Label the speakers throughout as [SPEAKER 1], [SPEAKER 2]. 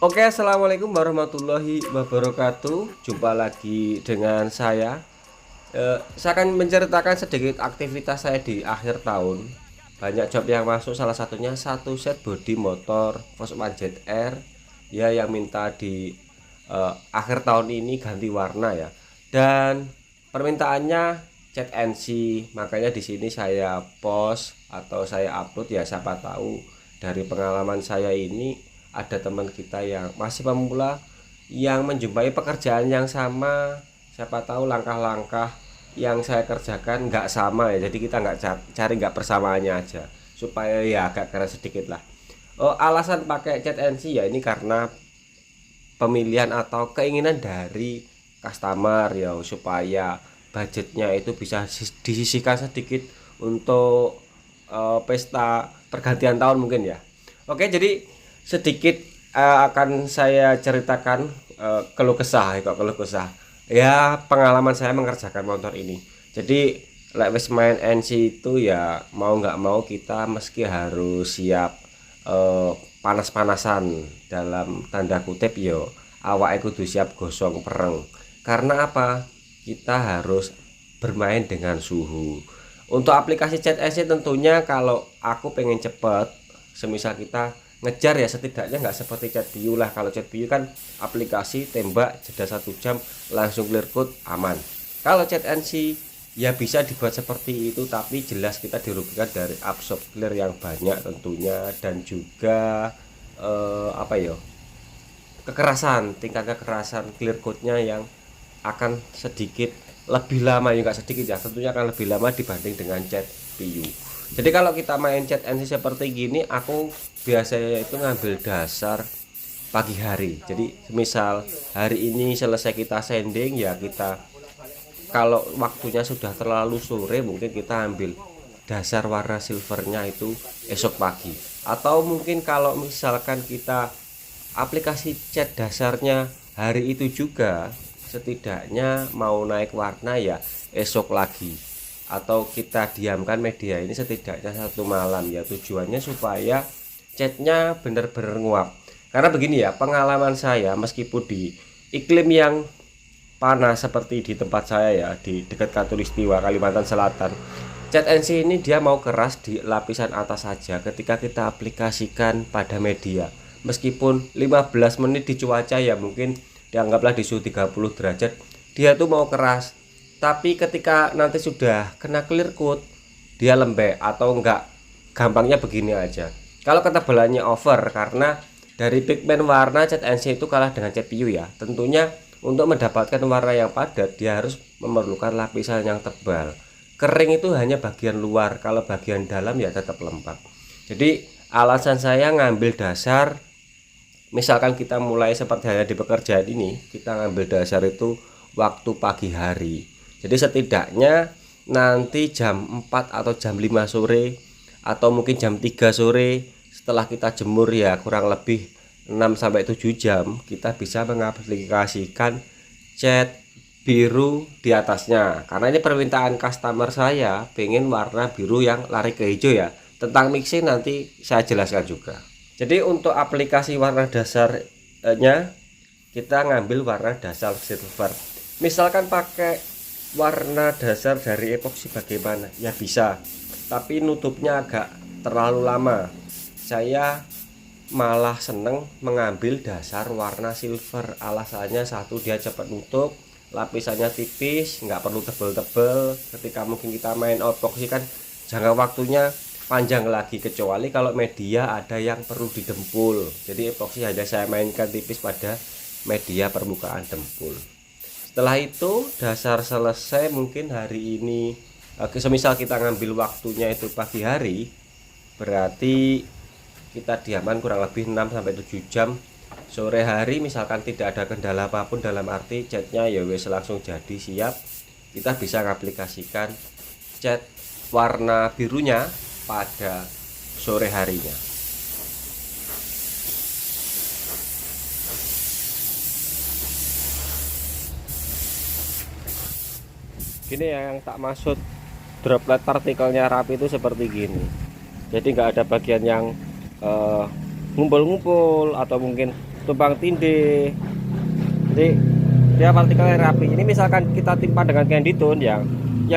[SPEAKER 1] Oke, assalamualaikum warahmatullahi wabarakatuh. Jumpa lagi dengan saya. Saya akan menceritakan sedikit aktivitas saya di akhir tahun. Banyak job yang masuk, salah satunya satu set bodi motor Volkswagen Jet R ya, yang minta di akhir tahun ini ganti warna ya. Dan permintaannya cat NC, makanya di sini saya post atau saya upload ya. Siapa tahu dari pengalaman saya ini ada teman kita yang masih pemula yang menjumpai pekerjaan yang sama. Siapa tahu langkah-langkah yang saya kerjakan nggak sama ya, jadi kita nggak cari nggak persamaannya aja, supaya ya agak keren sedikit lah. Alasan pakai cat NC ya ini karena pemilihan atau keinginan dari customer ya, supaya budgetnya itu bisa disisihkan sedikit untuk pesta pergantian tahun mungkin ya. Oke, jadi sedikit akan saya ceritakan keluh kesah ya, pengalaman saya mengerjakan motor ini. Jadi wis main NC itu ya mau nggak mau kita meski harus siap panas-panasan, dalam tanda kutip yo awake kudu siap gosong pereng. Karena apa? Kita harus bermain dengan suhu. Untuk aplikasi cat NC tentunya kalau aku pengen cepet, semisal kita ngejar ya, setidaknya nggak seperti cat biu lah. Kalau cat biu kan aplikasi tembak jeda 1 jam langsung clear coat aman. Kalau cat NC ya bisa dibuat seperti itu, tapi jelas kita dirugikan dari absorb clear yang banyak tentunya, dan juga tingkat kekerasan clear coatnya yang akan sedikit lebih lama, ya nggak sedikit ya, tentunya akan lebih lama dibanding dengan cat biu. Jadi kalau kita main cat NC seperti gini, aku biasanya itu ngambil dasar pagi hari. Jadi misal hari ini selesai kita sanding ya, kita kalau waktunya sudah terlalu sore mungkin kita ambil dasar warna silvernya itu esok pagi. Atau mungkin kalau misalkan kita aplikasi cat dasarnya hari itu juga, setidaknya mau naik warna ya esok lagi, atau kita diamkan media ini setidaknya 1 malam ya, tujuannya supaya catnya benar-benar nguap. Karena begini ya, pengalaman saya meskipun di iklim yang panas seperti di tempat saya ya, di dekat Katulistiwa Kalimantan Selatan, cat NC ini dia mau keras di lapisan atas saja. Ketika kita aplikasikan pada media, meskipun 15 menit di cuaca ya mungkin dianggaplah di suhu 30 derajat, dia tuh mau keras. Tapi ketika nanti sudah kena clear coat, dia lembek atau enggak. Gampangnya begini aja, kalau ketebalannya over, karena dari pigmen warna cat NC itu kalah dengan cat biu ya, tentunya untuk mendapatkan warna yang padat dia harus memerlukan lapisan yang tebal. Kering itu hanya bagian luar, kalau bagian dalam ya tetap lembab. Jadi alasan saya ngambil dasar, misalkan kita mulai seperti halnya di pekerjaan ini, kita ngambil dasar itu waktu pagi hari. Jadi setidaknya nanti jam 4 atau jam 5 sore atau mungkin jam 3 sore setelah kita jemur ya, kurang lebih 6-7 jam kita bisa mengaplikasikan cat biru di atasnya. Karena ini permintaan customer, saya pengen warna biru yang lari ke hijau ya. Tentang mixing nanti saya jelaskan juga. Jadi untuk aplikasi warna dasarnya kita ngambil warna dasar silver. Misalkan pakai warna dasar dari epoxy bagaimana? Ya bisa, tapi nutupnya agak terlalu lama. Saya malah seneng mengambil dasar warna silver. Alasannya satu, dia cepat nutup, lapisannya tipis, nggak perlu tebel-tebel. Ketika mungkin kita main epoxy kan jangka waktunya panjang lagi, kecuali kalau media ada yang perlu didempul. Jadi epoxy hanya saya mainkan tipis pada media permukaan dempul. Setelah itu dasar selesai, mungkin hari ini semisal kita ngambil waktunya itu pagi hari, berarti kita diaman kurang lebih 6-7 jam. Sore hari misalkan tidak ada kendala apapun, dalam arti catnya ya wes langsung jadi siap, kita bisa mengaplikasikan cat warna birunya pada sore harinya. Gini ya yang tak maksud droplet partikelnya rapi itu seperti gini. Jadi nggak ada bagian yang ngumpul-ngumpul atau mungkin tumpang tindih. Jadi dia partikelnya rapi. Ini misalkan kita timpa dengan candy tone yang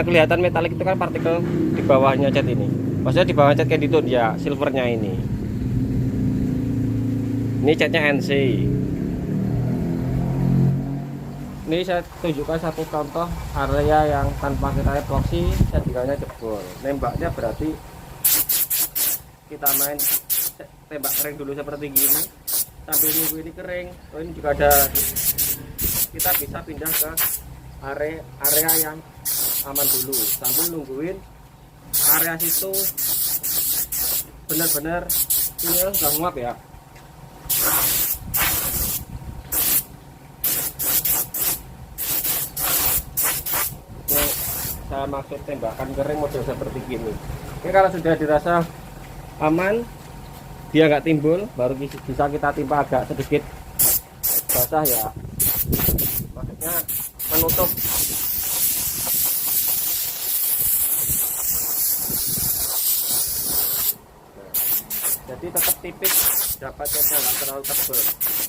[SPEAKER 1] kelihatan metalik itu kan partikel di bawahnya cat ini. Maksudnya di bawah cat candy tone ya, silvernya ini. Ini catnya NC. Ini saya tunjukkan satu contoh area yang tanpa kita epoksi settingannya jebol. Nembaknya berarti kita main tembak kering dulu seperti gini sambil nunggu ini kering. Oh, ini juga ada, kita bisa pindah ke area yang aman dulu sambil nungguin area situ benar-benar ini sudah nguap ya. Saya maksud tembakan kering model seperti gini. Oke, kalau sudah dirasa aman, dia nggak timbul, baru bisa kita timpa agak sedikit basah ya, maksudnya menutup. Jadi tetap tipis, dapat catnya nggak terlalu tebal.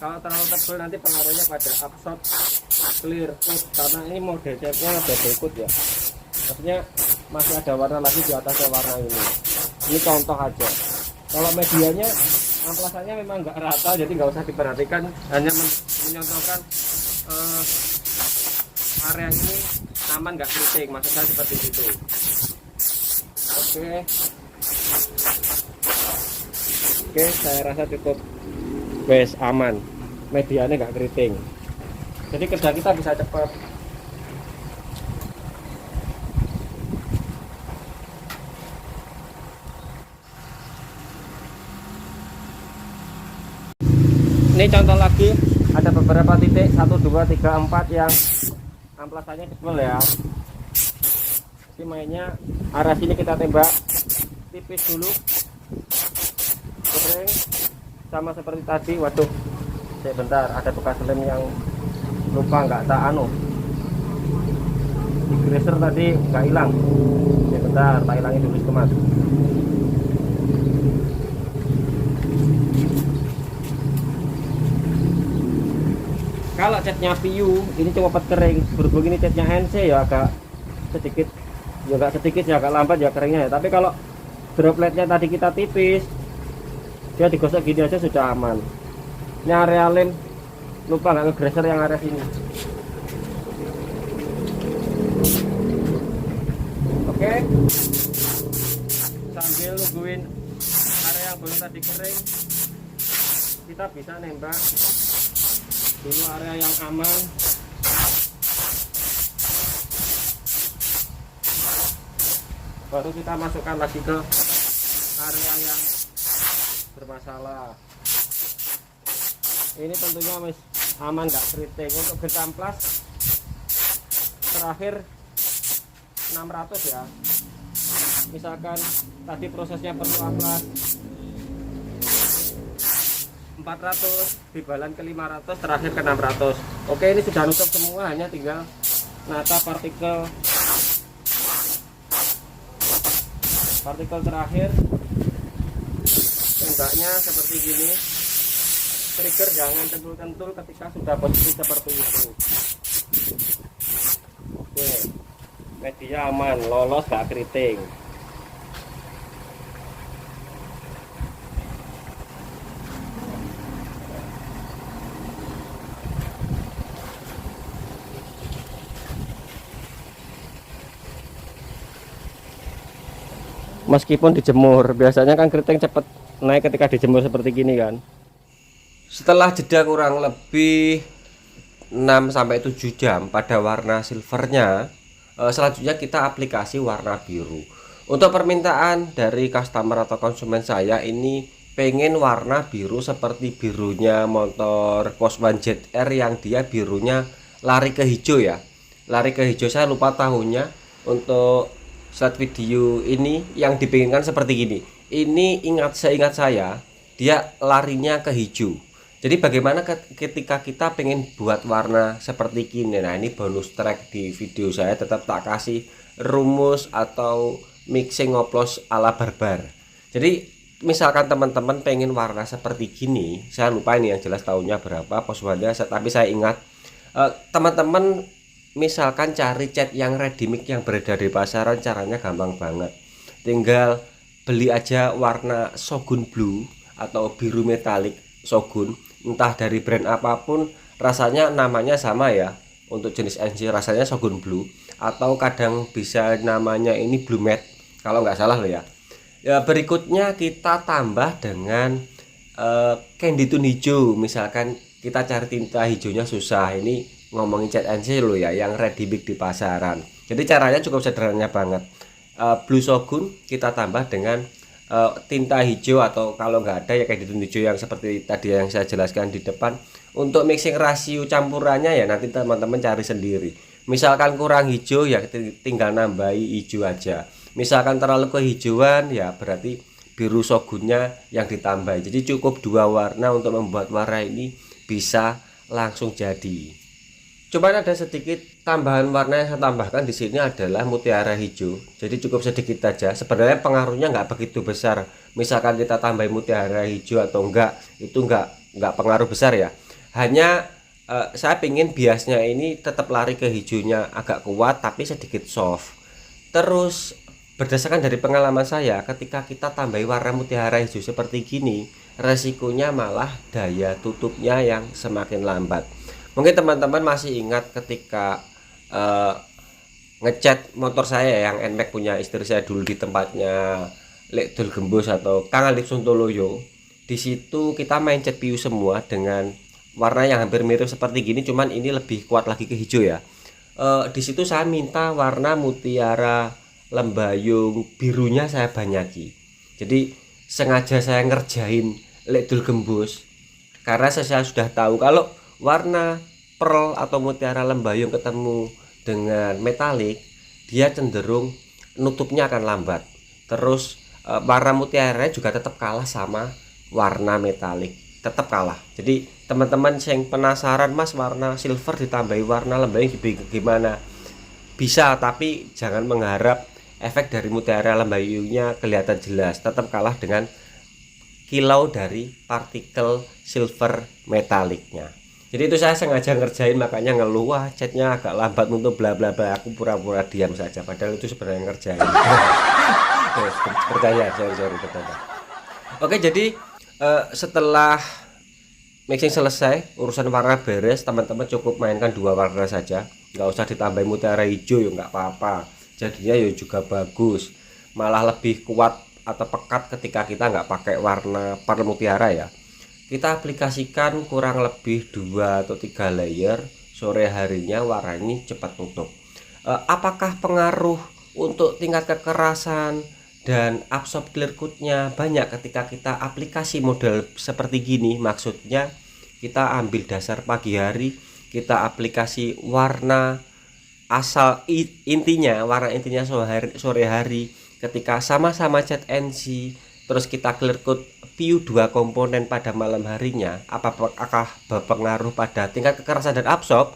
[SPEAKER 1] Kalau terlalu tebal nanti pengaruhnya pada absorb clear coat, karena ini model catnya double coat ya. Maksudnya masih ada warna lagi di atasnya warna ini. Ini contoh aja. Kalau medianya amplasannya memang nggak rata, jadi nggak usah diperhatikan. Hanya menyontohkan area ini aman nggak keriting. Maksud saya seperti itu. Oke, saya rasa cukup best, aman. Medianya nggak keriting. Jadi kerja kita bisa cepat. Ini contoh lagi, ada beberapa titik 1, 2, 3, 4 yang amplasannya jebol ya. Ini mainnya arah sini kita tembak tipis dulu, kering, sama seperti tadi. Waduh, sebentar, ada bekas lem yang lupa nggak tak di greaser tadi nggak hilang. Sebentar, tak hilangin dulu teman. Kalau catnya PU ini cepat kering, berhubung ini catnya NC ya agak sedikit, ya agak sedikit ya agak lambat ya keringnya ya. Tapi kalau dropletnya tadi kita tipis, dia digosok gini aja sudah aman. Ini area lem lupa nggak ngegraser yang area sini. Oke, sambil nungguin area yang belum tadi kering, kita bisa nembak dulu area yang aman. Baru kita masukkan lagi ke area yang bermasalah. Ini tentunya aman nggak keriting. Untuk gentamplas terakhir 600 ya. Misalkan tadi prosesnya perlu amplas 400, dibalan ke 500, terakhir ke 600. Oke, ini sudah nutup semua, hanya tinggal nata partikel terakhir. Tembaknya seperti gini. Trigger jangan kentul-kentul ketika sudah posisi seperti itu. Oke, media aman, lolos gak keriting. Meskipun dijemur, biasanya kan keriting cepat naik ketika dijemur seperti gini kan. Setelah jeda kurang lebih 6-7 jam pada warna silvernya, selanjutnya kita aplikasi warna biru. Untuk permintaan dari customer atau konsumen saya ini pengen warna biru seperti birunya motor Cosman ZR yang dia birunya lari ke hijau ya. Lari ke hijau, saya lupa tahunnya. Untuk slide video ini yang dipinginkan seperti gini. Ini seingat saya dia larinya ke hijau. Jadi bagaimana ketika kita pengen buat warna seperti gini. Nah, ini bonus track di video saya, tetap tak kasih rumus atau mixing ngoplos ala barbar. Jadi misalkan teman-teman pengen warna seperti gini, saya lupa ini yang jelas tahunnya berapa passwordnya, tapi saya ingat teman-teman misalkan cari cat yang ready mix yang beredar di pasaran, caranya gampang banget. Tinggal beli aja warna Shogun Blue atau biru metalik Shogun, entah dari brand apapun, rasanya namanya sama ya. Untuk jenis NC rasanya Shogun Blue, atau kadang bisa namanya ini Blue Matte kalau nggak salah loh ya. Ya, berikutnya kita tambah dengan candy tone hijau. Misalkan kita cari tinta hijaunya susah, ini ngomongin cat NC lo ya, yang ready mix di pasaran. Jadi caranya cukup sederhana banget. Blue Shogun kita tambah dengan tinta hijau, atau kalau nggak ada ya candy tone hijau yang seperti tadi yang saya jelaskan di depan. Untuk mixing rasio campurannya ya nanti teman-teman cari sendiri. Misalkan kurang hijau ya tinggal nambahi hijau aja. Misalkan terlalu kehijauan ya berarti biru Shogunnya yang ditambah. Jadi cukup 2 warna untuk membuat warna ini bisa langsung jadi. Cuman ada sedikit tambahan warna yang saya tambahkan di sini adalah mutiara hijau. Jadi cukup sedikit aja. Sebenarnya pengaruhnya nggak begitu besar. Misalkan kita tambah mutiara hijau atau enggak, itu nggak pengaruh besar ya. Hanya saya pingin biasnya ini tetap lari ke hijaunya agak kuat tapi sedikit soft. Terus berdasarkan dari pengalaman saya, ketika kita tambahi warna mutiara hijau seperti gini, resikonya malah daya tutupnya yang semakin lambat. Mungkin teman-teman masih ingat ketika ngecat motor saya yang NMAX punya istri saya dulu di tempatnya Lek Dul Gembus atau Kang Alif Sontoloyo. Di situ kita main cat piu semua dengan warna yang hampir mirip seperti gini, cuman ini lebih kuat lagi ke hijau ya. Di situ saya minta warna mutiara lembayung birunya saya banyaki. Jadi sengaja saya ngerjain Lek Dul Gembus karena saya sudah tahu kalau warna pearl atau mutiara lembayung ketemu dengan metalik, dia cenderung nutupnya akan lambat. Terus warna mutiara juga tetap kalah sama warna metalik, tetap kalah. Jadi teman-teman yang penasaran, Mas warna silver ditambahi warna lembayung gimana? Bisa, tapi jangan mengharap efek dari mutiara lembayungnya kelihatan jelas. Tetap kalah dengan kilau dari partikel silver metaliknya. Jadi itu saya sengaja ngerjain, makanya ngeluh, wah catnya agak lambat untuk bla bla bla. Aku pura-pura diam saja, padahal itu sebenarnya ngerjain. Percaya, sorry bercanda. Oke, jadi setelah mixing selesai, urusan warna beres, teman-teman cukup mainkan 2 warna saja, nggak usah ditambahin mutiara hijau ya nggak apa-apa, jadinya ya juga bagus, malah lebih kuat atau pekat ketika kita nggak pakai warna pearl mutiara ya. Kita aplikasikan kurang lebih 2 atau 3 layer, sore harinya warna ini cepat tutup. Apakah pengaruh untuk tingkat kekerasan dan absorb clear coatnya banyak ketika kita aplikasi model seperti gini? Maksudnya kita ambil dasar pagi hari, kita aplikasi warna asal intinya, warna intinya sore hari, ketika sama-sama cat NC, terus kita clear coat view 2 komponen pada malam harinya, apakah berpengaruh pada tingkat kekerasan dan absorb?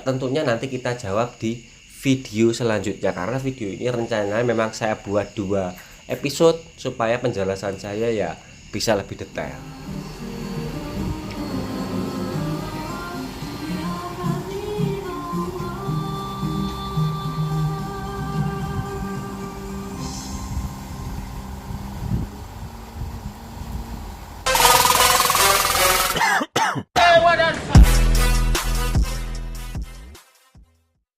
[SPEAKER 1] Tentunya nanti kita jawab di video selanjutnya, karena video ini rencananya memang saya buat 2 episode supaya penjelasan saya ya bisa lebih detail.